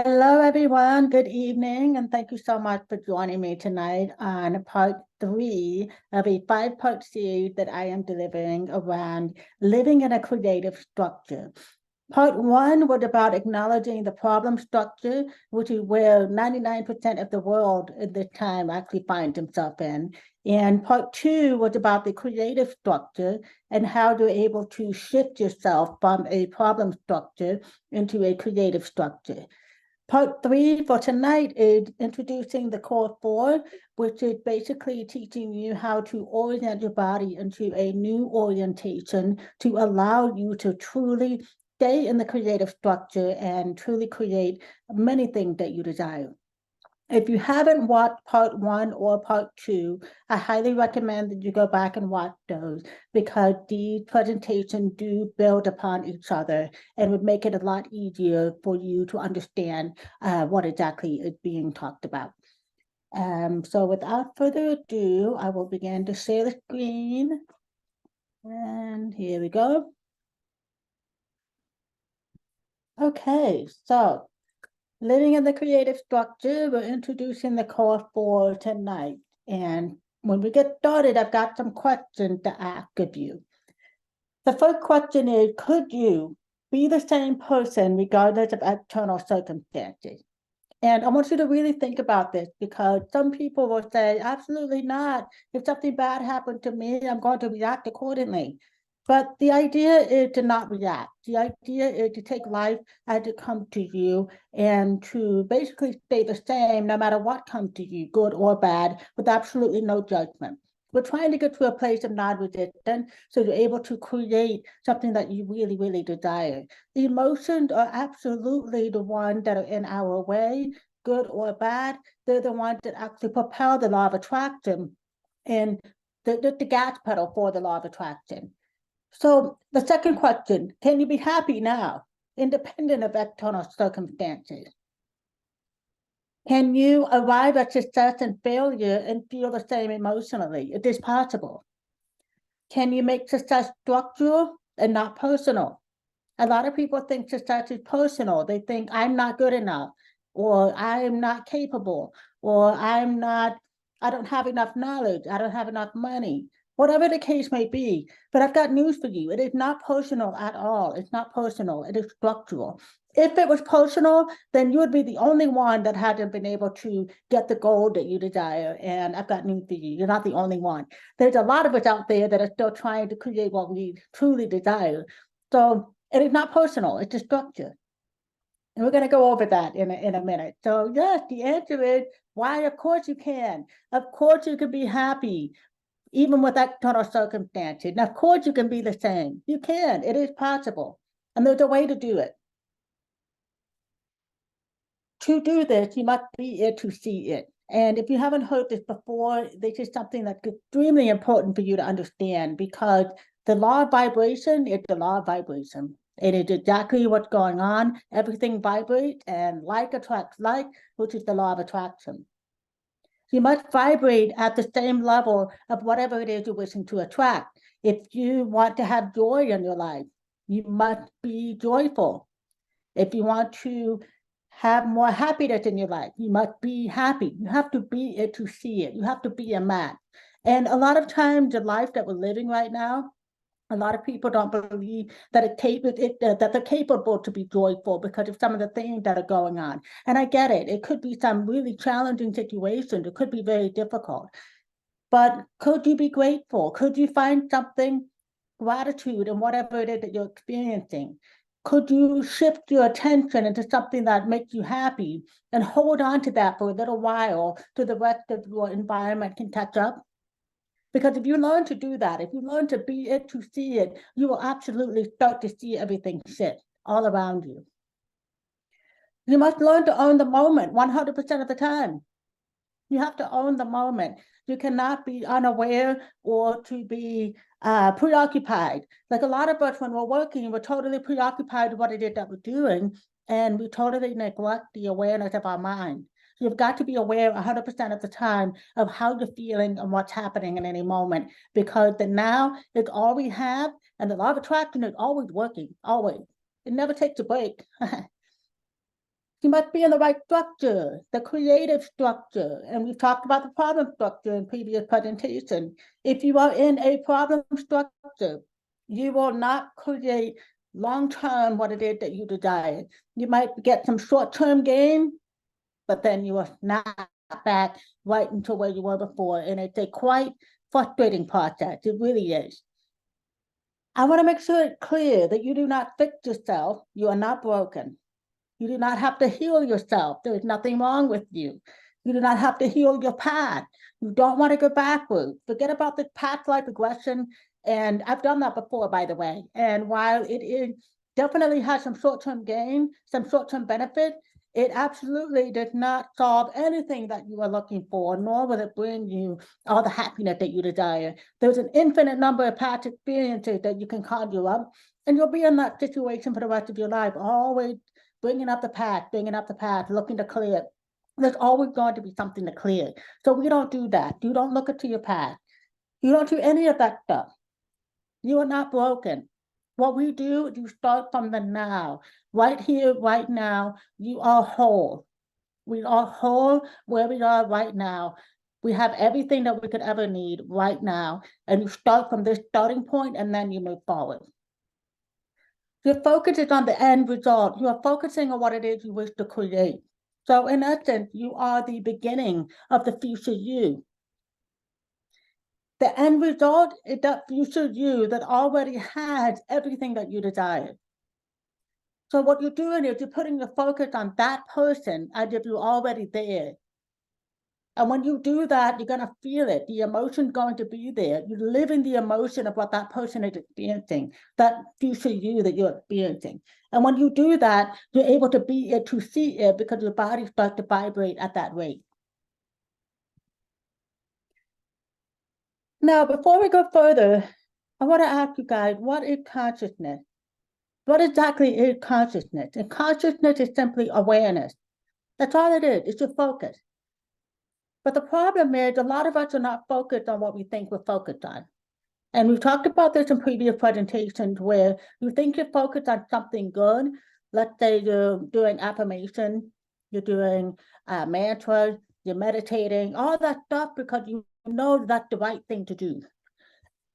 Hello, everyone. Good evening, and thank you so much for joining me tonight on part three of a five-part series that I am delivering around living in a creative structure. Part one was about acknowledging the problem structure, which is where 99% of the world at this time actually finds himself in. And part two was about the creative structure and how you're able to shift yourself from a problem structure into a creative structure. Part three for tonight is introducing the core four, which is basically teaching you how to orient your body into a new orientation to allow you to truly stay in the creative structure and truly create many things that you desire. If you haven't watched part one or part two, I highly recommend that you go back and watch those because these presentations do build upon each other and would make it a lot easier for you to understand what exactly is being talked about. So without further ado, I will begin to share the screen. And here we go. Okay, so living in the creative structure, we're introducing the core four tonight. And when we get started, I've got some questions to ask of you. The first question is, could you be the same person regardless of external circumstances? And I want you to really think about this because some people will say, absolutely not. If something bad happened to me, I'm going to react accordingly. But the idea is to not react. The idea is to take life as it comes to you and to basically stay the same no matter what comes to you, good or bad, with absolutely no judgment. We're trying to get to a place of non-resistance so you're able to create something that you really, really desire. The emotions are absolutely the ones that are in our way, good or bad. They're the ones that actually propel the law of attraction and the gas pedal for the law of attraction. So the second question, can you be happy now, independent of external circumstances? Can you arrive at success and failure and feel the same emotionally? It is possible. Can you make success structural and not personal? A lot of people think success is personal. They think I'm not good enough, or I'm not capable, or I don't have enough knowledge, I don't have enough money, whatever the case may be. But I've got news for you. It is not personal at all. It's not personal. It is structural. If it was personal, then you would be the only one that hadn't been able to get the goal that you desire. And I've got news for you. You're not the only one. There's a lot of us out there that are still trying to create what we truly desire. So it is not personal, it's a structure. And we're going to go over that in a minute. So, yes, the answer is why? Of course you can. Of course you can be happy, even with external circumstances. And of course you can be the same. You can. It is possible. And there's a way to do it. To do this, you must be it to see it. And if you haven't heard this before, this is something that's extremely important for you to understand because the law of vibration is the law of vibration. It is exactly what's going on. Everything vibrates and like attracts like, which is the law of attraction. You must vibrate at the same level of whatever it is you're wishing to attract. If you want to have joy in your life, you must be joyful. If you want to have more happiness in your life, you must be happy. You have to be it to see it. You have to be a match. And a lot of times, the life that we're living right now, a lot of people don't believe that that they're capable to be joyful because of some of the things that are going on. And I get it. It could be some really challenging situations. It could be very difficult. But could you be grateful? Could you find something, gratitude in whatever it is that you're experiencing? Could you shift your attention into something that makes you happy and hold on to that for a little while till the rest of your environment can catch up? Because if you learn to do that, if you learn to be it to see it, you will absolutely start to see everything shift all around you. You must learn to own the moment 100% of the time. You have to own the moment. You cannot be unaware or to be preoccupied. Like a lot of us, when we're working, we're totally preoccupied with what it is that we're doing, and we totally neglect the awareness of our mind. You've got to be aware 100% of the time of how you're feeling and what's happening in any moment, because the now is all we have, and the law of attraction is always working, always. It never takes a break. You must be in the right structure, the creative structure. And we've talked about the problem structure in previous presentation. If you are in a problem structure, you will not create long-term what it is that you desire. You might get some short-term gain, but then you are not back right into where you were before. And it's a quite frustrating process. It really is. I want to make sure it's clear that you do not fix yourself. You are not broken. You do not have to heal yourself. There is nothing wrong with you. You do not have to heal your past. You don't want to go backwards. Forget about this past life regression. And I've done that before, by the way. And while it is definitely has some short-term gain, some short-term benefit, it absolutely does not solve anything that you are looking for, nor will it bring you all the happiness that you desire. There's an infinite number of past experiences that you can conjure up, and you'll be in that situation for the rest of your life, always bringing up the past, looking to clear. There's always going to be something to clear. So we don't do that. You don't look into your past. You don't do any of that stuff. You are not broken. What we do, you start from the now. Right here, right now, you are whole. We are whole where we are right now. We have everything that we could ever need right now. And you start from this starting point and then you move forward. Your focus is on the end result. You are focusing on what it is you wish to create. So in essence, you are the beginning of the future you. The end result is that future you that already has everything that you desire. So what you're doing is you're putting your focus on that person as if you're already there. And when you do that, you're going to feel it. The emotion's going to be there. You're living the emotion of what that person is experiencing, that future you that you're experiencing. And when you do that, you're able to be it, to see it, because your body starts to vibrate at that rate. Now, before we go further, I want to ask you guys, what is consciousness? What exactly is consciousness? And consciousness is simply awareness. That's all it is. It's your focus. But the problem is a lot of us are not focused on what we think we're focused on. And we've talked about this in previous presentations where you think you're focused on something good. Let's say you're doing affirmation, you're doing mantras, you're meditating, all that stuff because you know that's the right thing to do.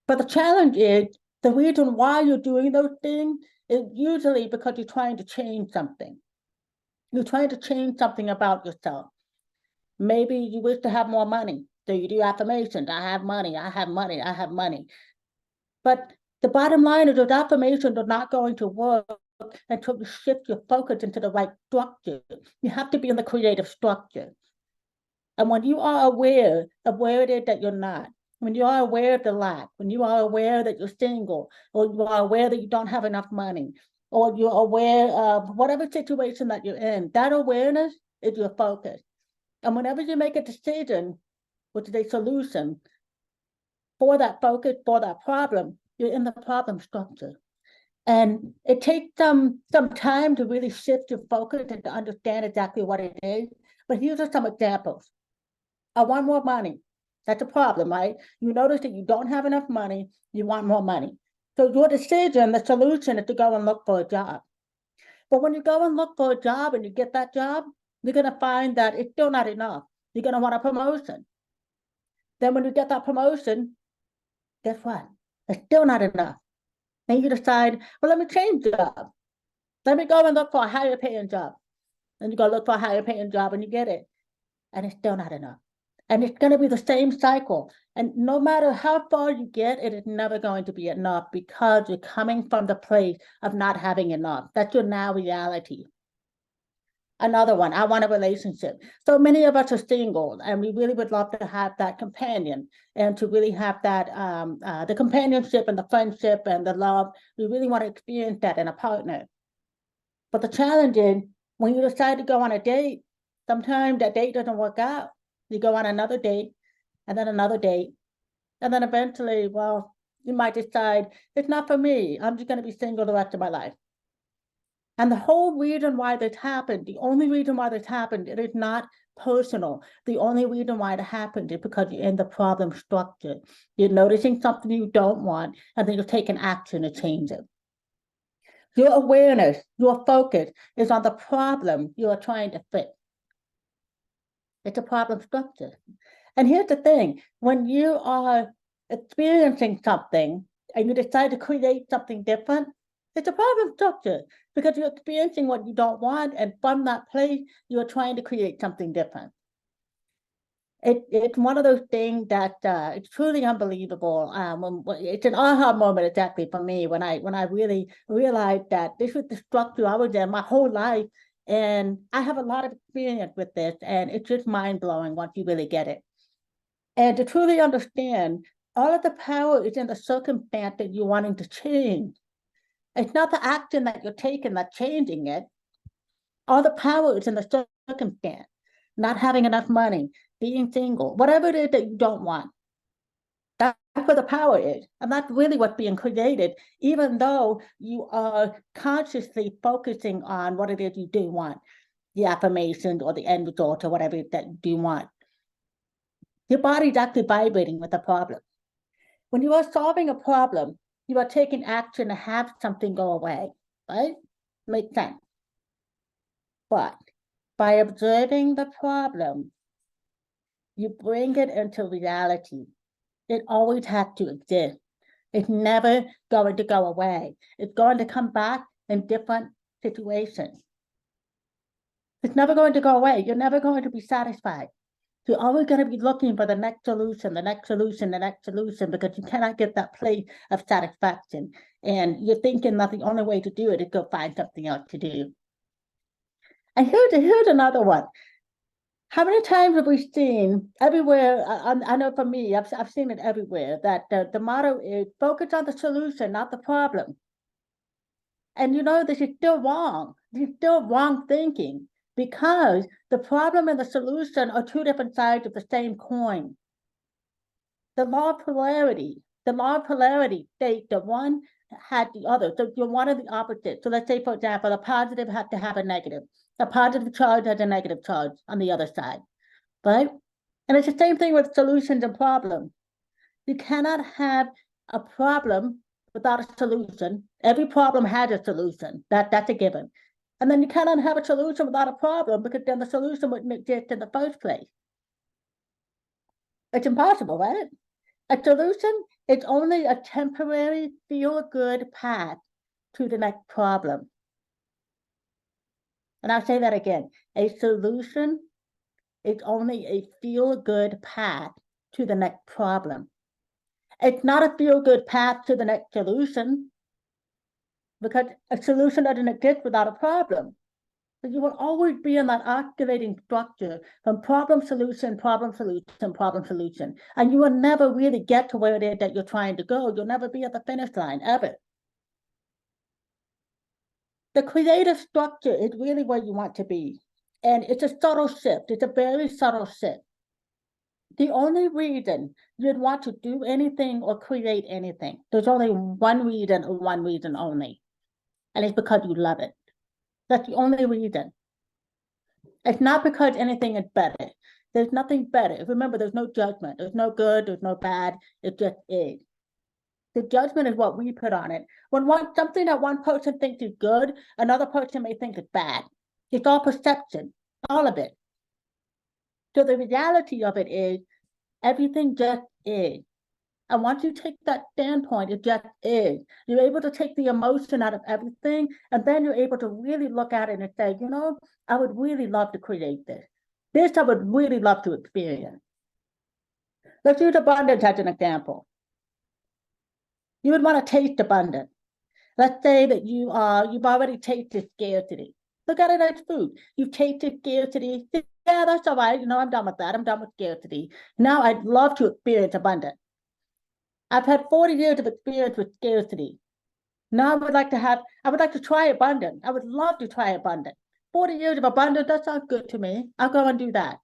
But the challenge is the reason why you're doing those things is usually because you're trying to change something. You're trying to change something about yourself. Maybe you wish to have more money. So you do affirmations. I have money, I have money, I have money. But the bottom line is those affirmations are not going to work until you shift your focus into the right structure. You have to be in the creative structure. And when you are aware of where it is that you're not, when you are aware of the lack, when you are aware that you're single, or you are aware that you don't have enough money, or you're aware of whatever situation that you're in, that awareness is your focus. And whenever you make a decision, which is a solution for that focus, for that problem, you're in the problem structure. And it takes some time to really shift your focus and to understand exactly what it is. But here's are some examples. I want more money. That's a problem, right? You notice that you don't have enough money, you want more money. So your decision, the solution is to go and look for a job. But when you go and look for a job and you get that job, you're going to find that it's still not enough. You're going to want a promotion. Then when you get that promotion, guess what? It's still not enough. Then you decide, well, let me change the job. Let me go and look for a higher paying job. And you go look for a higher paying job and you get it. And it's still not enough. And it's going to be the same cycle. And no matter how far you get, it is never going to be enough because you're coming from the place of not having enough. That's your now reality. Another one, I want a relationship. So many of us are single and we really would love to have that companion and to really have that, the companionship and the friendship and the love. We really want to experience that in a partner. But the challenge is when you decide to go on a date, sometimes that date doesn't work out. You go on another date and then another date. And then eventually, well, you might decide it's not for me. I'm just going to be single the rest of my life. And the whole reason why this happened, the only reason why this happened, it is not personal. The only reason why it happened is because you're in the problem structure. You're noticing something you don't want, and then you're taking action to change it. Your awareness, your focus is on the problem you are trying to fix. It's a problem structure. And here's the thing, when you are experiencing something and you decide to create something different, it's a problem structure because you're experiencing what you don't want, and from that place, you're trying to create something different. It's one of those things that it's truly unbelievable. It's an aha moment exactly for me when I really realized that this was the structure I was in my whole life, and I have a lot of experience with this, and it's just mind blowing once you really get it. And to truly understand, all of the power is in the circumstance that you're wanting to change. It's not the action that you're taking that's changing it. All the power is in the circumstance, not having enough money, being single, whatever it is that you don't want. That's where the power is. And that's really what's being created, even though you are consciously focusing on what it is you do want, the affirmations or the end result or whatever that you do want. Your body's actually vibrating with the problem. When you are solving a problem, you are taking action to have something go away, right? Makes sense. But by observing the problem, you bring it into reality. It always has to exist. It's never going to go away. It's going to come back in different situations. It's never going to go away. You're never going to be satisfied. You're always going to be looking for the next solution, the next solution, the next solution, because you cannot get that place of satisfaction. And you're thinking that the only way to do it is go find something else to do. And here's another one. How many times have we seen everywhere? I know for me, I've seen it everywhere, that the motto is focus on the solution, not the problem. And you know, this is still wrong. This is still wrong thinking, because the problem and the solution are two different sides of the same coin. The law of polarity states that one had the other. So you're one of the opposite. So let's say, for example, a positive has to have a negative. A positive charge has a negative charge on the other side, right? And it's the same thing with solutions and problems. You cannot have a problem without a solution. Every problem has a solution. That's a given. And then you cannot have a solution without a problem, because then the solution wouldn't exist in the first place. It's impossible, right? A solution is only a temporary feel-good path to the next problem. And I'll say that again. A solution is only a feel-good path to the next problem. It's not a feel-good path to the next solution, because a solution doesn't exist without a problem. So you will always be in that oscillating structure from problem, solution, problem, solution, problem, solution. And you will never really get to where it is that you're trying to go. You'll never be at the finish line, ever. The creative structure is really where you want to be. And it's a subtle shift. It's a very subtle shift. The only reason you'd want to do anything or create anything, there's only one reason, or one reason only. And it's because you love it. That's the only reason. It's not because anything is better. There's nothing better. Remember, there's no judgment. There's no good, there's no bad. It just is. The judgment is what we put on it. When something that one person thinks is good, another person may think is bad. It's all perception, all of it. So the reality of it is everything just is. And once you take that standpoint, it just is. You're able to take the emotion out of everything, and then you're able to really look at it and say, you know, I would really love to create this. This I would really love to experience. Let's use abundance as an example. You would want to taste abundance. Let's say that you've already tasted scarcity. Look at it as food. You've tasted scarcity. Yeah, that's all right. You know, I'm done with that. I'm done with scarcity. Now I'd love to experience abundance. I've had 40 years of experience with scarcity. Now I would like to try abundance. I would love to try abundance. 40 years of abundance, that sounds good to me. I'll go and do that.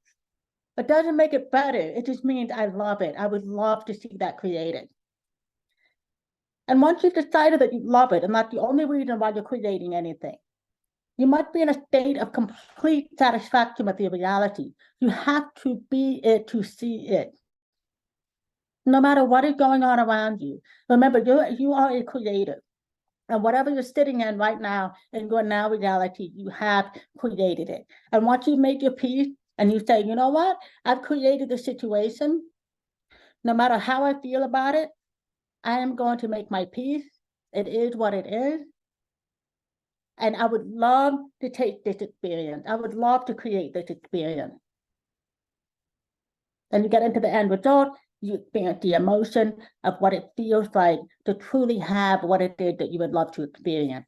It doesn't make it better. It just means I love it. I would love to see that created. And once you've decided that you love it, and that's the only reason why you're creating anything, you must be in a state of complete satisfaction with your reality. You have to be it to see it. No matter what is going on around you. Remember, you are a creator. And whatever you're sitting in right now in your now reality, you have created it. And once you make your peace and you say, you know what, I've created the situation, no matter how I feel about it, I am going to make my peace. It is what it is. And I would love to take this experience. I would love to create this experience. Then you get into the end result, you experience the emotion of what it feels like to truly have what it is that you would love to experience.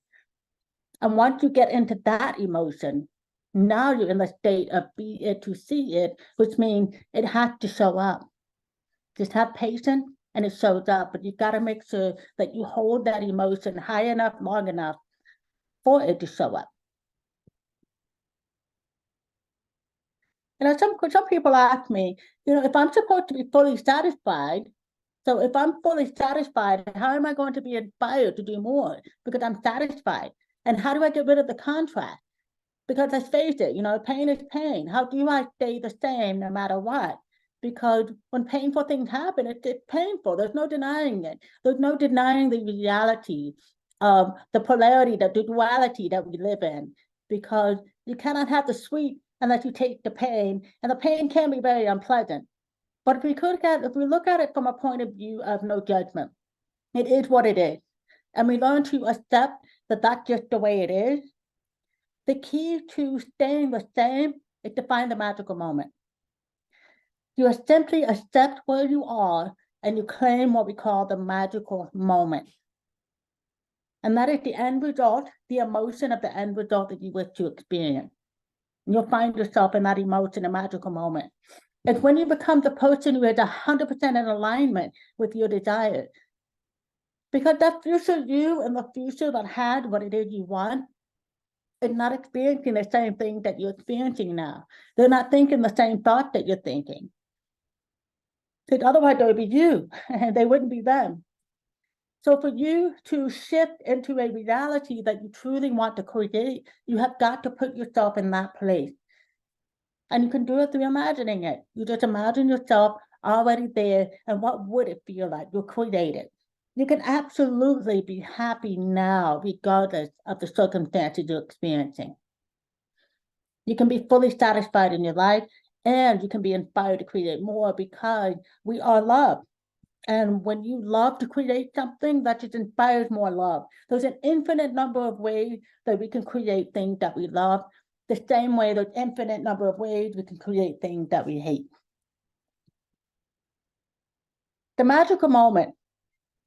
And once you get into that emotion, now you're in the state of be it to see it, which means it has to show up. Just have patience and it shows up, but you've got to make sure that you hold that emotion high enough, long enough for it to show up. Some people ask me, if I'm supposed to be fully satisfied, so if I'm fully satisfied, how am I going to be inspired to do more? Because I'm satisfied. And how do I get rid of the contrast? Because let's face it, pain is pain. How do I stay the same no matter what? Because when painful things happen, it's painful. There's no denying it. There's no denying the reality of the polarity, the duality that we live in. Because you cannot have the sweet unless you take the pain, and the pain can be very unpleasant. But if we look at it from a point of view of no judgment, it is what it is, and we learn to accept that that's just the way it is. The key to staying the same is to find the magical moment. You simply accept where you are and you claim what we call the magical moment. And that is the end result, the emotion of the end result that you wish to experience. And you'll find yourself in that emotion, a magical moment. It's when you become the person who is 100% in alignment with your desires. Because that future you and the future that had what it is you want is not experiencing the same thing that you're experiencing now. They're not thinking the same thought that you're thinking. Because otherwise they would be you and they wouldn't be them. So for you to shift into a reality that you truly want to create, you have got to put yourself in that place. And you can do it through imagining it. You just imagine yourself already there and what would it feel like? You'll create it. You can absolutely be happy now, regardless of the circumstances you're experiencing. You can be fully satisfied in your life, and you can be inspired to create more because we are love. And when you love to create something, that just inspires more love. There's an infinite number of ways that we can create things that we love. The same way there's infinite number of ways we can create things that we hate. The magical moment.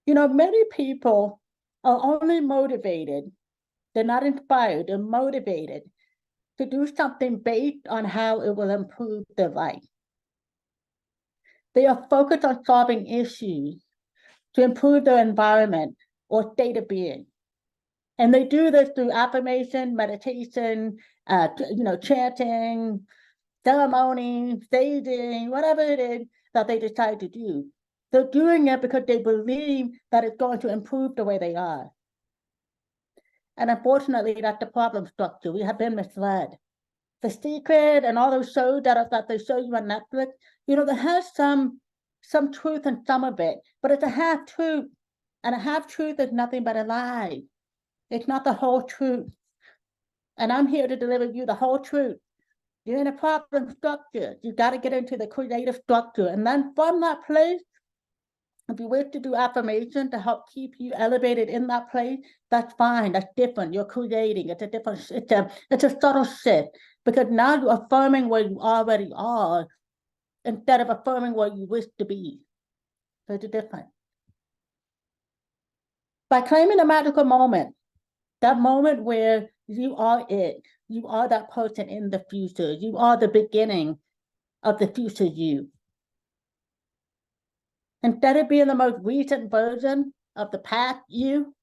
Many people are only motivated, they're not inspired, they're motivated to do something based on how it will improve their life. They are focused on solving issues to improve their environment or state of being. And they do this through affirmation, meditation, chanting, ceremony, staging, whatever it is that they decide to do. They're doing it because they believe that it's going to improve the way they are. And unfortunately, that's the problem structure. We have been misled. The Secret and all those shows that they show you on Netflix, there has some truth in some of it, but it's a half truth. And a half truth is nothing but a lie. It's not the whole truth. And I'm here to deliver you the whole truth. You're in a problem structure. You got to get into the creative structure. And then from that place, if you wish to do affirmation to help keep you elevated in that place, that's fine. That's different. You're creating. It's a subtle shift because now you're affirming where you already are instead of affirming where you wish to be. So it's different. By claiming a magical moment, that moment where you are it, you are that person in the future, you are the beginning of the future you. Instead of being the most recent version of the past you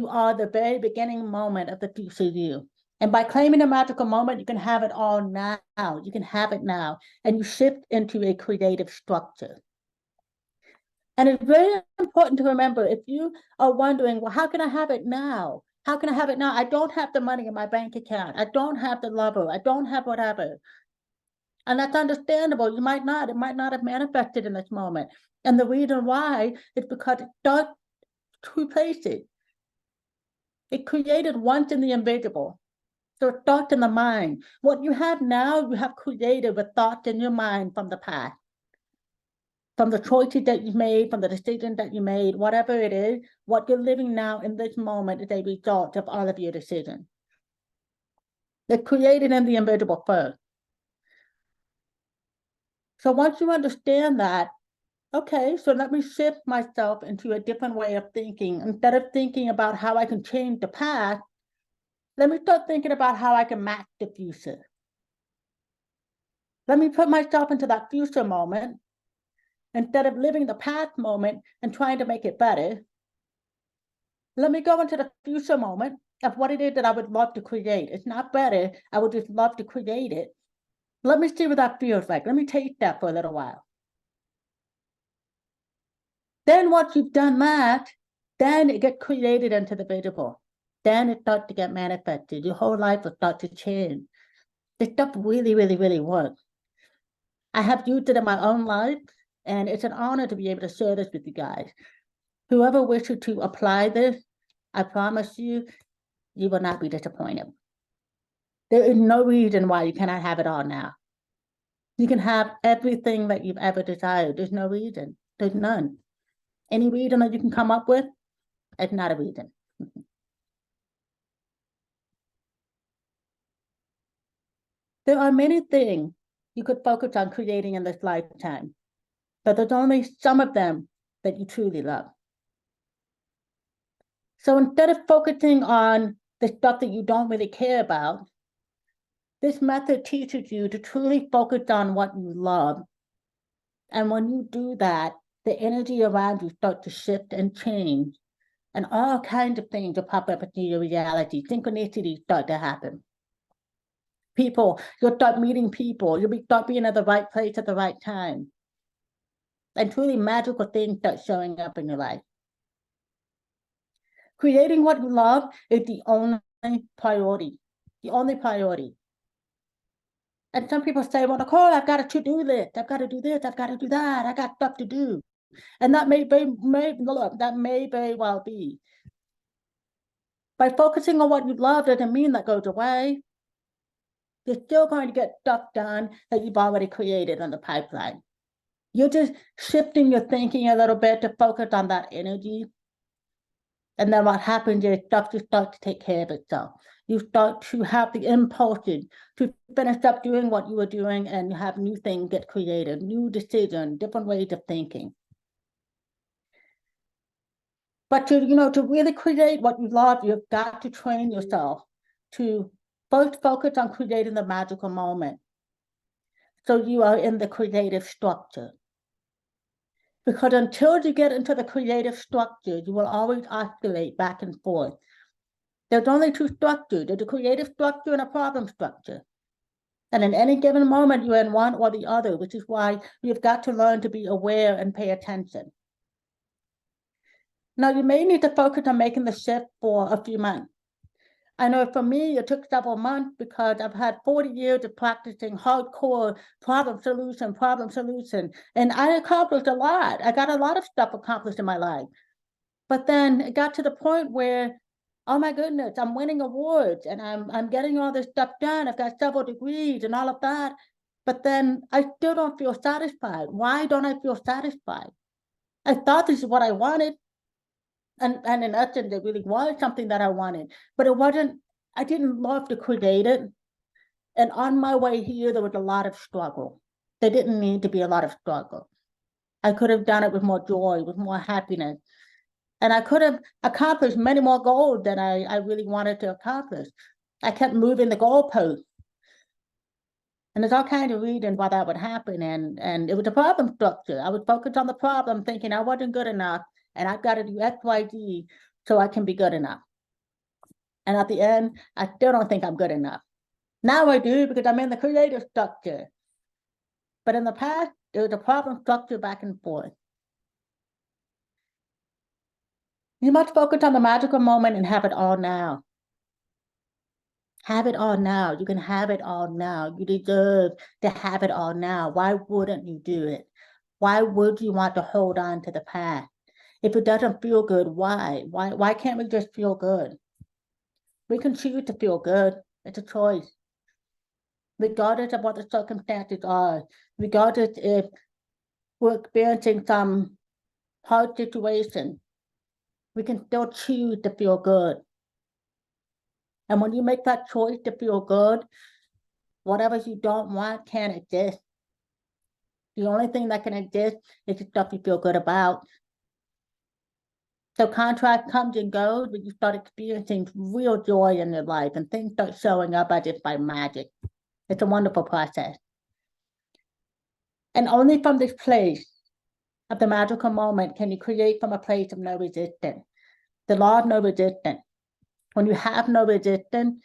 are the very beginning moment of the future you. And by claiming a magical moment, you can have it all now. You can have it now. And you shift into a creative structure. And it's very important to remember, if you are wondering, well, how can I have it now? How can I have it now? I don't have the money in my bank account. I don't have the lover. I don't have whatever. And that's understandable. It might not have manifested in this moment. And the reason why is because it starts two places. It created once in the invisible. So thought in the mind. What you have now, you have created with thoughts in your mind from the past, from the choices that you made, from the decisions that you made, whatever it is, what you're living now in this moment is a result of all of your decisions. It's created in the invisible first. So once you understand that, okay, so let me shift myself into a different way of thinking. Instead of thinking about how I can change the past, let me start thinking about how I can match the future. Let me put myself into that future moment instead of living the past moment and trying to make it better. Let me go into the future moment of what it is that I would love to create. It's not better. I would just love to create it. Let me see what that feels like. Let me taste that for a little while. Then once you've done that, then it gets created into the visible. Then it starts to get manifested. Your whole life will start to change. This stuff really, really, really works. I have used it in my own life, and it's an honor to be able to share this with you guys. Whoever wishes to apply this, I promise you, you will not be disappointed. There is no reason why you cannot have it all now. You can have everything that you've ever desired. There's no reason. There's none. Any reason that you can come up with, it's not a reason. There are many things you could focus on creating in this lifetime, but there's only some of them that you truly love. So instead of focusing on the stuff that you don't really care about, this method teaches you to truly focus on what you love. And when you do that, the energy around you starts to shift and change, and all kinds of things will pop up into your reality. Synchronicities start to happen. People, you'll start meeting people. You'll start being at the right place at the right time. And truly magical things start showing up in your life. Creating what you love is the only priority. The only priority. And some people say, well, Nicole, I've got a to-do list. I've got to do this. I've got to do that. I got stuff to do. And that may very well be. By focusing on what you love doesn't mean that goes away. You're still going to get stuff done that you've already created in the pipeline. You're just shifting your thinking a little bit to focus on that energy. And then what happens is stuff just starts to take care of itself. You start to have the impulses to finish up doing what you were doing, and you have new things get created, new decisions, different ways of thinking. But to really create what you love, you've got to train yourself to first focus on creating the magical moment. So you are in the creative structure. Because until you get into the creative structure, you will always oscillate back and forth. There's only two structures. There's a creative structure and a problem structure. And in any given moment, you're in one or the other, which is why you've got to learn to be aware and pay attention. Now, you may need to focus on making the shift for a few months. I know for me, it took several months because I've had 40 years of practicing hardcore problem solution, and I accomplished a lot. I got a lot of stuff accomplished in my life. But then it got to the point where, oh my goodness, I'm winning awards and I'm getting all this stuff done. I've got several degrees and all of that. But then I still don't feel satisfied. Why don't I feel satisfied? I thought this is what I wanted. And in essence, it really was something that I wanted, but it wasn't, I didn't love to create it. And on my way here, there was a lot of struggle. There didn't need to be a lot of struggle. I could have done it with more joy, with more happiness. And I could have accomplished many more goals than I really wanted to accomplish. I kept moving the goalposts. And there's all kinds of reasons why that would happen. And it was a problem structure. I was focused on the problem, thinking I wasn't good enough. And I've got to do X, Y, Z so I can be good enough. And at the end, I still don't think I'm good enough. Now I do because I'm in the creative structure. But in the past, there was a problem structure back and forth. You must focus on the magical moment and have it all now. Have it all now. You can have it all now. You deserve to have it all now. Why wouldn't you do it? Why would you want to hold on to the past? If it doesn't feel good, why? Why can't we just feel good? We can choose to feel good. It's a choice. Regardless of what the circumstances are, regardless if we're experiencing some hard situation, we can still choose to feel good. And when you make that choice to feel good, whatever you don't want can't exist. The only thing that can exist is the stuff you feel good about. So contract comes and goes, but you start experiencing real joy in your life and things start showing up as if by magic. It's a wonderful process. And only from this place of the magical moment can you create from a place of no resistance. The law of no resistance. When you have no resistance,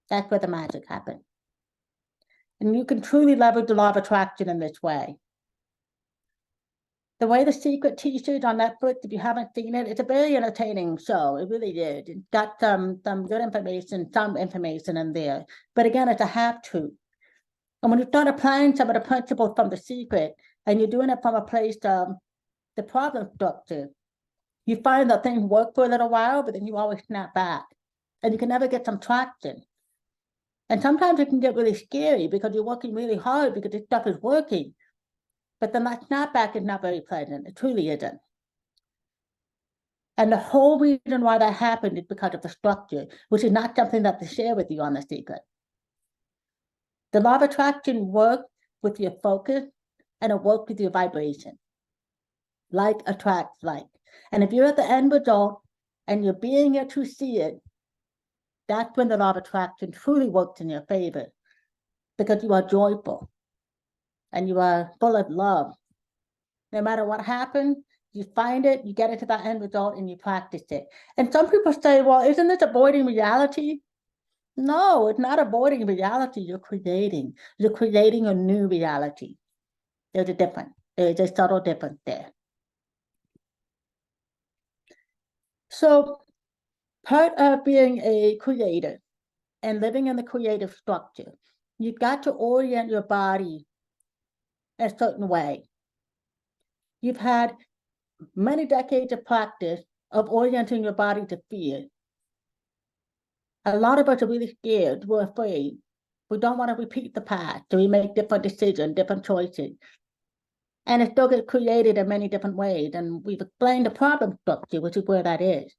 that's where the magic happens. And you can truly leverage the law of attraction in this way. The Way the Secret teaches on Netflix, if you haven't seen it, it's a very entertaining show. It really is. It's got some good information, some information in there. But again, it's a half-truth. And when you start applying some of the principles from The Secret, and you're doing it from a place of the problem structure, you find that things work for a little while, but then you always snap back. And you can never get some traction. And sometimes it can get really scary because you're working really hard because this stuff is working. But then that snapback is not very pleasant. It truly isn't. And the whole reason why that happened is because of the structure, which is not something that they share with you on The Secret. The law of attraction works with your focus and it works with your vibration. Like attracts like. And if you're at the end result and you're being here to see it, that's when the law of attraction truly works in your favor because you are joyful and you are full of love. No matter what happens, you find it, you get it to that end result, and you practice it. And some people say, well, isn't this avoiding reality? No, it's not avoiding reality. You're creating a new reality. There's a difference. There's a subtle difference there. So part of being a creator and living in the creative structure, you've got to orient your body a certain way. You've had many decades of practice of orienting your body to fear. A lot of us are really scared. We're afraid. We don't want to repeat the past, so we make different decisions, different choices. And it still gets created in many different ways. And we've explained the problem structure, which is where that is.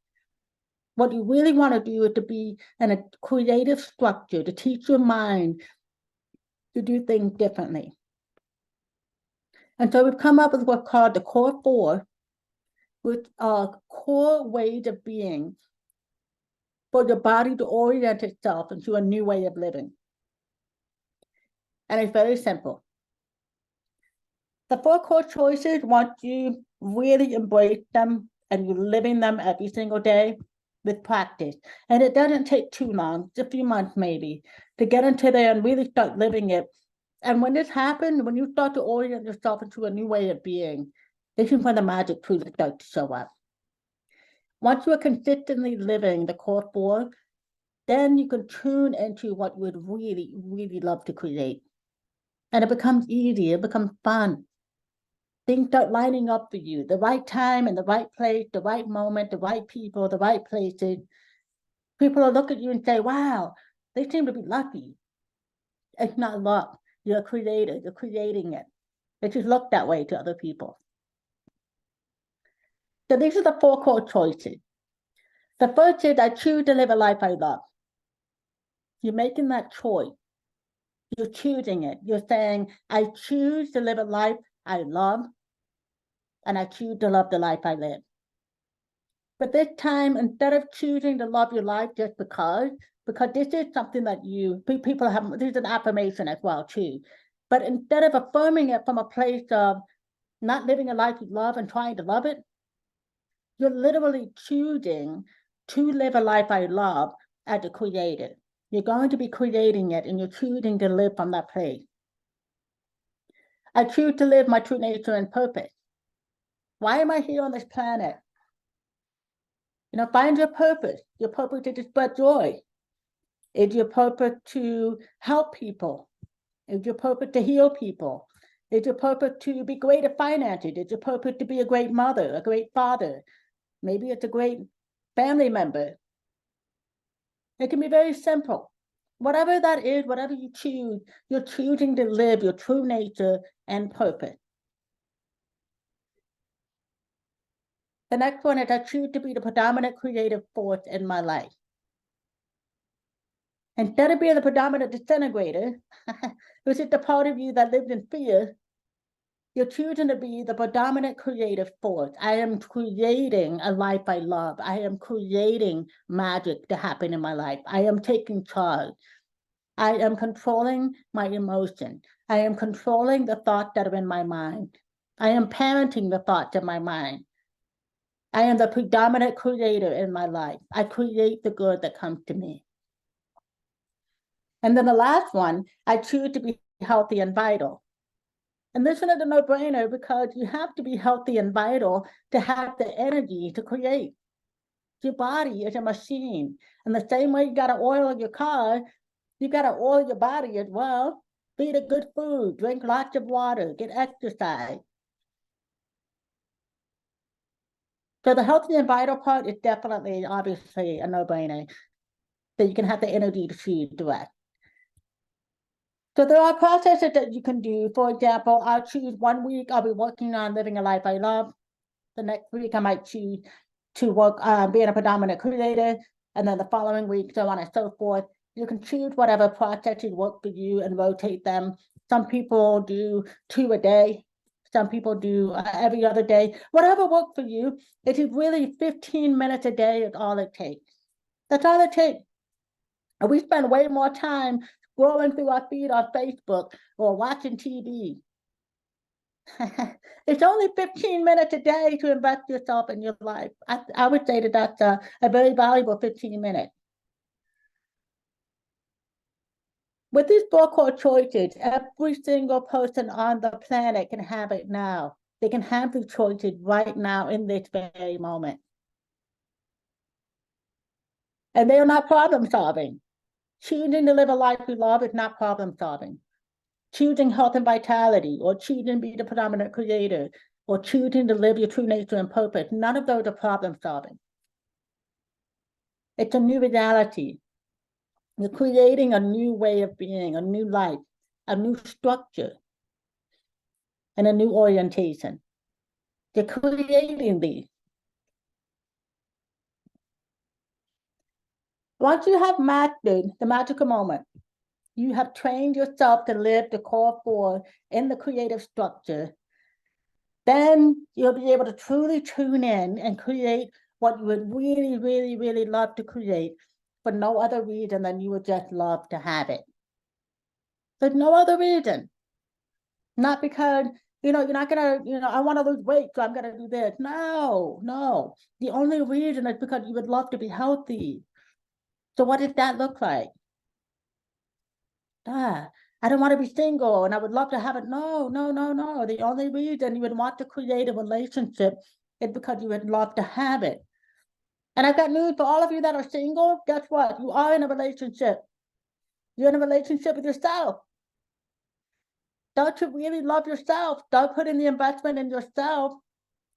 What you really want to do is to be in a creative structure, to teach your mind to do things differently. And so we've come up with what's called the core four, which are core ways of being for your body to orient itself into a new way of living. And it's very simple. The four core choices, once you really embrace them and you're living them every single day with practice, and it doesn't take too long, just a few months maybe, to get into there and really start living it. And when this happens, when you start to orient yourself into a new way of being, this is when the magic truly starts to show up. Once you are consistently living the core four, then you can tune into what you would really, really love to create. And it becomes easy, it becomes fun. Things start lining up for you, the right time and the right place, the right moment, the right people, the right places. People will look at you and say, wow, they seem to be lucky. It's not luck. You're a creator, you're creating it. It just looks that way to other people. So these are the four core choices. The first is I choose to live a life I love. You're making that choice. You're choosing it. You're saying, I choose to live a life I love, and I choose to love the life I live. But this time, instead of choosing to love your life just because this is something that people have, this is an affirmation as well too. But instead of affirming it from a place of not living a life you love and trying to love it, you're literally choosing to live a life I love as a creator. You're going to be creating it and you're choosing to live from that place. I choose to live my true nature and purpose. Why am I here on this planet? Find your purpose. Your purpose is to spread joy. Is your purpose to help people? Is your purpose to heal people? Is your purpose to be great at finances? Is your purpose to be a great mother, a great father? Maybe it's a great family member. It can be very simple. Whatever that is, whatever you choose, you're choosing to live your true nature and purpose. The next one is I choose to be the predominant creative force in my life. Instead of being the predominant disintegrator, which is the part of you that lives in fear, you're choosing to be the predominant creative force. I am creating a life I love. I am creating magic to happen in my life. I am taking charge. I am controlling my emotion. I am controlling the thoughts that are in my mind. I am parenting the thoughts in my mind. I am the predominant creator in my life. I create the good that comes to me. And then the last one, I choose to be healthy and vital. And this one is a no-brainer because you have to be healthy and vital to have the energy to create. Your body is a machine. And the same way you got to oil your car, you got to oil your body as well. Eat a good food, drink lots of water, get exercise. So the healthy and vital part is definitely, obviously, a no-brainer. That you can have the energy to choose direct. So there are processes that you can do. For example, I'll choose 1 week, I'll be working on living a life I love. The next week, I might choose to work on being a predominant creator. And then the following week, so on and so forth. You can choose whatever processes work for you and rotate them. Some people do 2 a day. Some people do every other day. Whatever works for you. It is really 15 minutes a day is all it takes. That's all it takes. And we spend way more time scrolling through our feed on Facebook or watching TV. It's only 15 minutes a day to invest yourself in your life. I would say that that's a very valuable 15 minutes. With these 4 core choices, every single person on the planet can have it now. They can have the choices right now in this very moment. And they are not problem solving. Choosing to live a life we love is not problem solving. Choosing health and vitality, or choosing to be the predominant creator, or choosing to live your true nature and purpose, none of those are problem solving. It's a new reality. You're creating a new way of being, a new life, a new structure, and a new orientation. You're creating these. Once you have mastered the magical moment, you have trained yourself to live the core 4 in the creative structure, then you'll be able to truly tune in and create what you would really, really, really love to create for no other reason than you would just love to have it. There's no other reason. Not because, you're not gonna, I want to lose weight, so I'm gonna do this. No, no. The only reason is because you would love to be healthy. So what does that look like? I don't want to be single and I would love to have it. No, no, no, no. The only reason you would want to create a relationship is because you would love to have it. And I've got news for all of you that are single. Guess what? You are in a relationship. You're in a relationship with yourself. Start to really love yourself. Start putting the investment in yourself,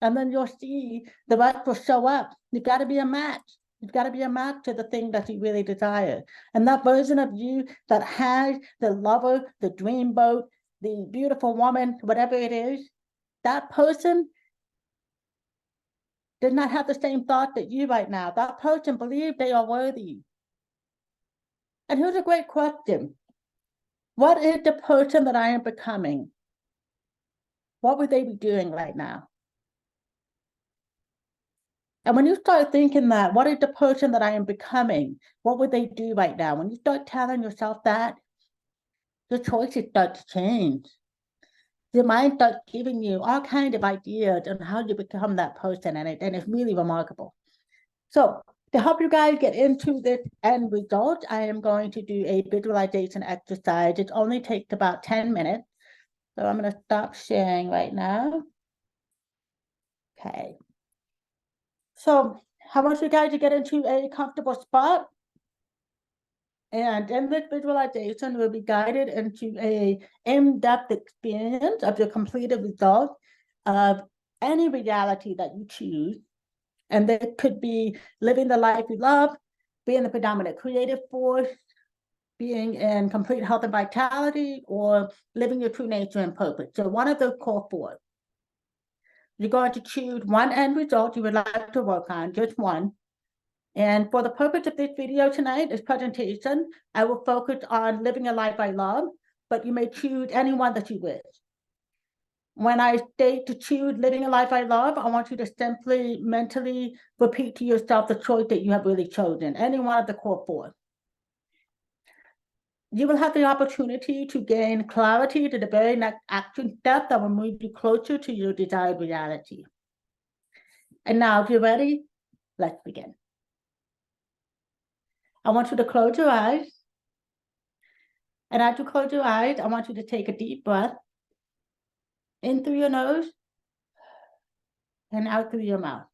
and then you'll see the rest will show up. You've got to be a match. You've got to be a match to the thing that you really desire. And that version of you that has the lover, the dreamboat, the beautiful woman, whatever it is, that person does not have the same thought that you right now. That person believes they are worthy. And here's a great question. What is the person that I am becoming? What would they be doing right now? And when you start thinking that, what is the person that I am becoming? What would they do right now? When you start telling yourself that, your choices start to change. Your mind starts giving you all kinds of ideas on how you become that person, and it's really remarkable. So to help you guys get into this end result, I am going to do a visualization exercise. It only takes about 10 minutes. So I'm going to stop sharing right now. Okay. So I want you guys to get into a comfortable spot. And in this visualization, we'll be guided into a in-depth experience of the completed result of any reality that you choose. And that could be living the life you love, being the predominant creative force, being in complete health and vitality, or living your true nature and purpose. So one of those core four. You're going to choose one end result you would like to work on, just one. And for the purpose of this video tonight, this presentation, I will focus on living a life I love, but you may choose any one that you wish. When I state to choose living a life I love, I want you to simply mentally repeat to yourself the choice that you have really chosen, any one of the core four. You will have the opportunity to gain clarity to the very next action step that will move you closer to your desired reality. And now, if you're ready, let's begin. I want you to close your eyes. And as you close your eyes, I want you to take a deep breath in through your nose and out through your mouth.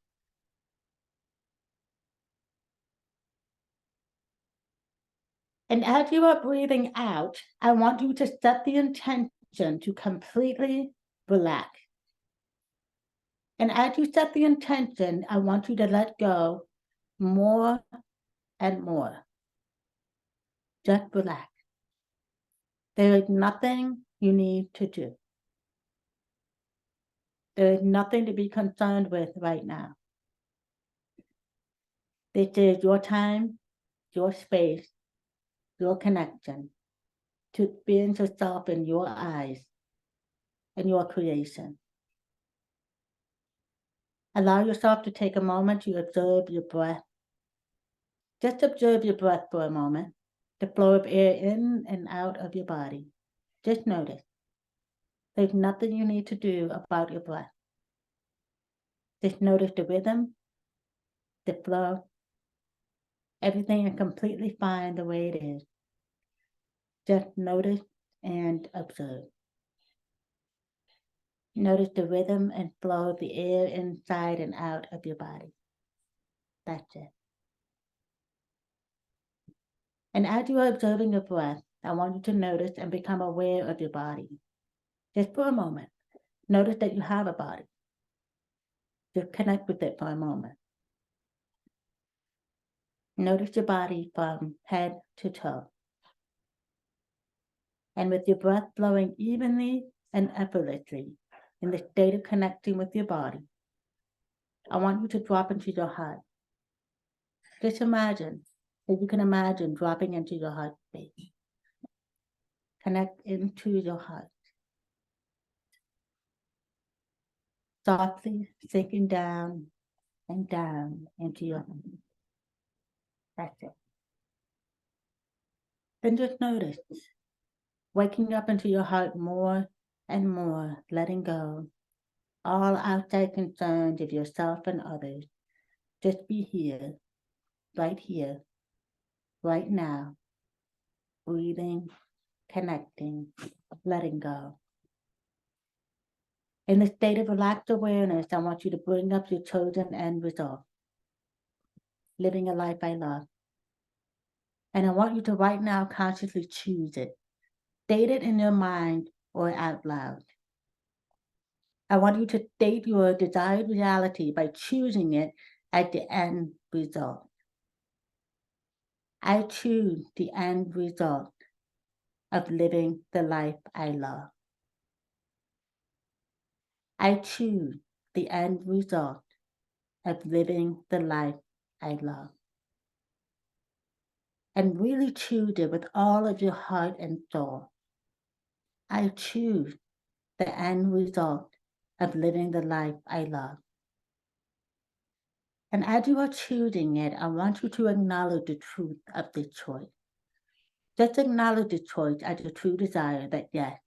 And as you are breathing out, I want you to set the intention to completely relax. And as you set the intention, I want you to let go more and more. Just relax. There is nothing you need to do. There is nothing to be concerned with right now. This is your time, your space, your connection to experience yourself in your eyes and your creation. Allow yourself to take a moment to observe your breath. Just observe your breath for a moment, the flow of air in and out of your body. Just notice. There's nothing you need to do about your breath. Just notice the rhythm, the flow. Everything is completely fine the way it is. Just notice and observe. Notice the rhythm and flow of the air inside and out of your body. That's it. And as you are observing your breath, I want you to notice and become aware of your body. Just for a moment. Notice that you have a body. Just connect with it for a moment. Notice your body from head to toe. And with your breath flowing evenly and effortlessly in the state of connecting with your body, I want you to drop into your heart. Just imagine, if you can imagine dropping into your heart space. Connect into your heart. Softly sinking down and down into your heart. That's it. Then just notice, waking up into your heart more and more, letting go all outside concerns of yourself and others. Just be here, right now, breathing, connecting, letting go. In the state of relaxed awareness, I want you to bring up your chosen end result, living a life I love. And I want you to right now consciously choose it. State it in your mind or out loud. I want you to state your desired reality by choosing it at the end result. I choose the end result of living the life I love. I choose the end result of living the life I love. And really choose it with all of your heart and soul. I choose the end result of living the life I love. And as you are choosing it, I want you to acknowledge the truth of the choice. Just acknowledge the choice as a true desire that yes,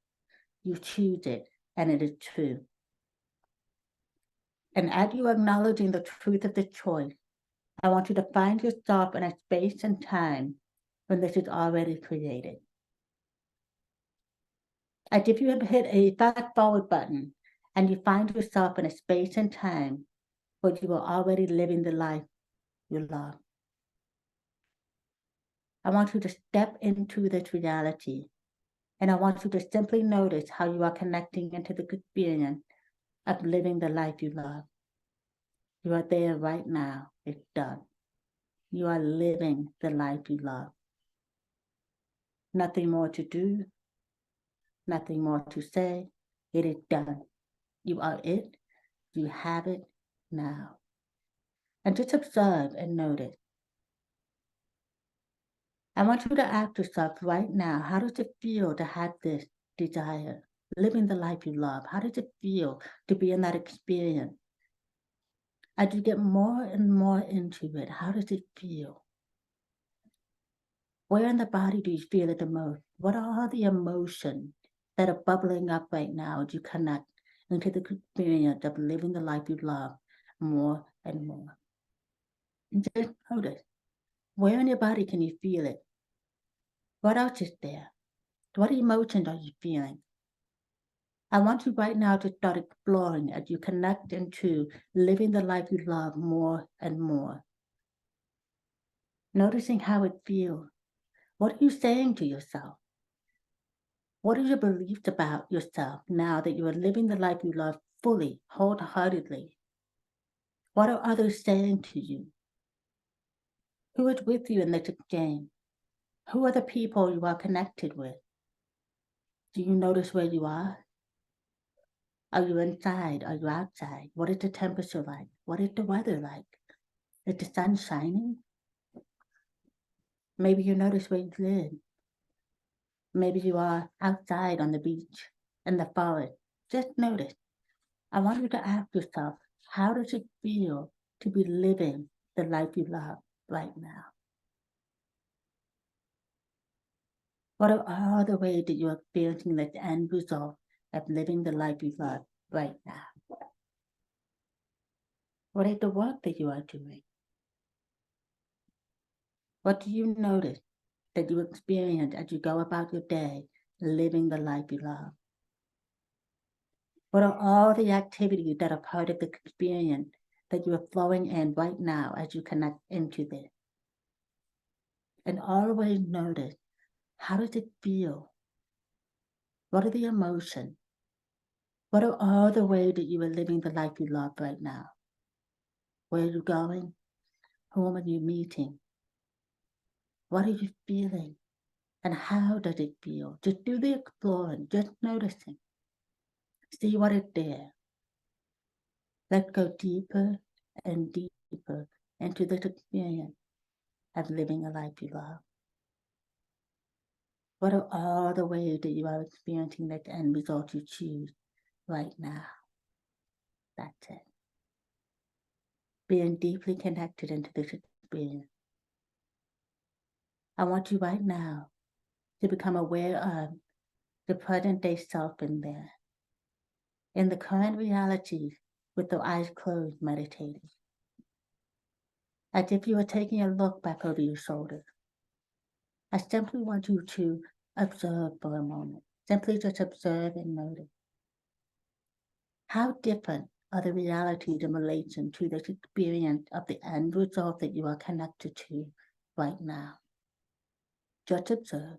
you choose it and it is true. And as you are acknowledging the truth of the choice, I want you to find yourself in a space and time when this is already created. As if you have hit a fast forward button and you find yourself in a space and time where you are already living the life you love. I want you to step into this reality, and I want you to simply notice how you are connecting into the experience of living the life you love. You are there right now. It's done. You are living the life you love. Nothing more to do, nothing more to say. It is done. You are it. You have it now. And just observe and notice. I want you to ask yourself right now, how does it feel to have this desire, living the life you love? How does it feel to be in that experience? As you get more and more into it, how does it feel? Where in the body do you feel it the most? What are the emotions that are bubbling up right now as you connect into the experience of living the life you love more and more? And just notice, where in your body can you feel it? What else is there? What emotions are you feeling? I want you right now to start exploring as you connect into living the life you love more and more. Noticing how it feels. What are you saying to yourself? What are your beliefs about yourself now that you are living the life you love fully, wholeheartedly? What are others saying to you? Who is with you in this exchange? Who are the people you are connected with? Do you notice where you are? Are you inside? Are you outside? What is the temperature like? What is the weather like? Is the sun shining? Maybe you notice where you live. Maybe you are outside on the beach, in the forest. Just notice. I want you to ask yourself, how does it feel to be living the life you love right now? What are all the ways that you're experiencing the end result of living the life you love right now? What is the work that you are doing? What do you notice that you experience as you go about your day living the life you love? What are all the activities that are part of the experience that you are flowing in right now as you connect into this? And always notice, how does it feel? What are the emotions? What are all the ways that you are living the life you love right now? Where are you going? Whom are you meeting? What are you feeling? And how does it feel? Just do the exploring, just noticing. See what is there. Let's go deeper and deeper into this experience of living a life you love. What are all the ways that you are experiencing that end result you choose right now? That's it. Being deeply connected into this experience. I want you right now to become aware of the present day self in there, in the current reality with the eyes closed, meditating. As if you were taking a look back over your shoulders. I simply want you to observe for a moment. Simply just observe and notice. How different are the realities in relation to this experience of the end result that you are connected to right now? Just observe,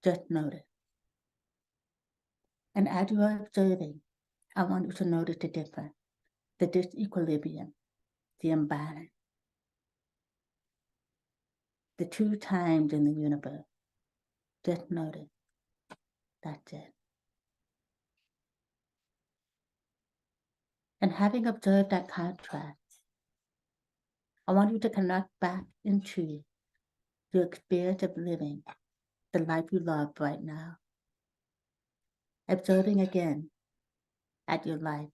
just notice. And as you are observing, I want you to notice the difference, the disequilibrium, the imbalance, the two times in the universe. Just notice. That's it. And having observed that contrast, I want you to connect back into the experience of living the life you love right now. Observing again at your life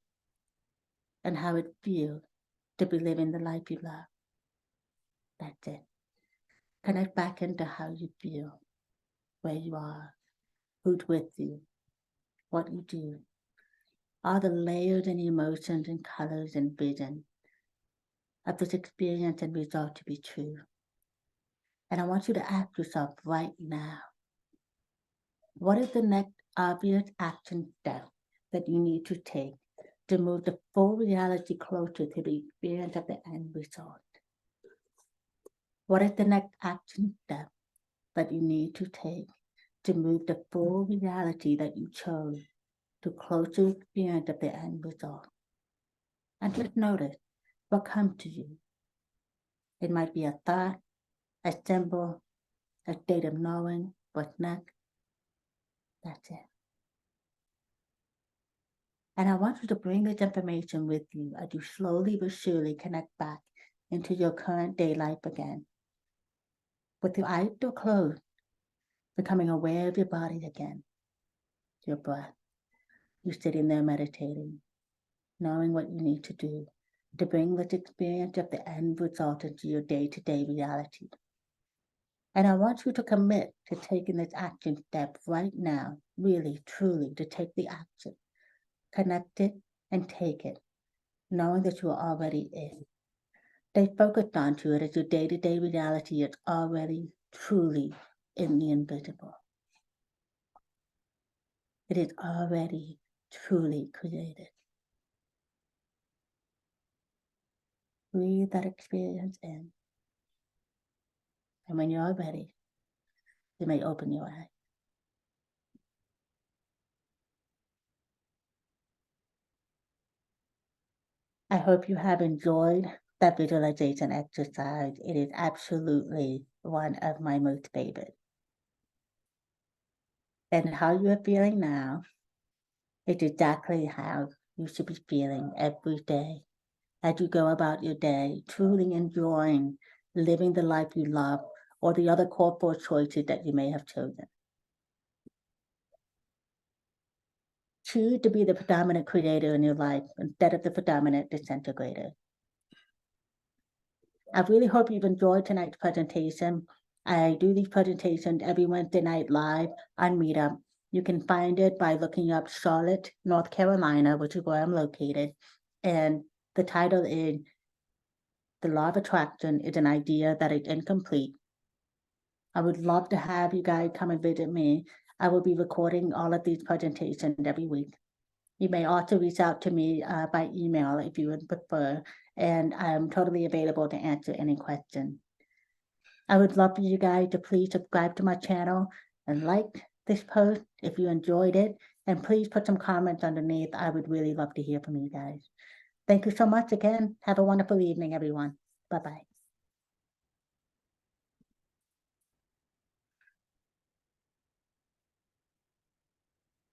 and how it feels to be living the life you love. That's it. Connect back into how you feel, where you are, who's with you, what you do, all the layers and emotions and colors and vision of this experience and result to be true. And I want you to ask yourself right now, what is the next obvious action step that you need to take to move the full reality closer to the experience of the end result? What is the next action step that you need to take to move the full reality that you chose to closer experience of the end result? And just notice what comes to you. It might be a thought, a symbol, a state of knowing what's next. That's it. And I want you to bring this information with you as you slowly but surely connect back into your current day life again. With your eyes still closed, becoming aware of your body again, your breath. You sitting there meditating, knowing what you need to do to bring this experience of the end result into your day-to-day reality. And I want you to commit to taking this action step right now, really, truly, to take the action. Connect it and take it, knowing that you are already in. Stay focused onto it as your day-to-day reality is already, truly in the invisible. It is already, truly created. Breathe that experience in. And when you're ready, you may open your eyes. I hope you have enjoyed that visualization exercise. It is absolutely one of my most favorite. And how you are feeling now is exactly how you should be feeling every day as you go about your day, truly enjoying living the life you love or the other core four choices that you may have chosen. Choose to be the predominant creator in your life instead of the predominant disintegrator. I really hope you've enjoyed tonight's presentation. I do these presentations every Wednesday night live on Meetup. You can find it by looking up Charlotte, North Carolina, which is where I'm located. And the title is The Law of Attraction is an Idea That is Incomplete. I would love to have you guys come and visit me. I will be recording all of these presentations every week. You may also reach out to me by email if you would prefer, and I'm totally available to answer any question. I would love for you guys to please subscribe to my channel and like this post if you enjoyed it, and please put some comments underneath. I would really love to hear from you guys. Thank you so much again. Have a wonderful evening, everyone. Bye-bye.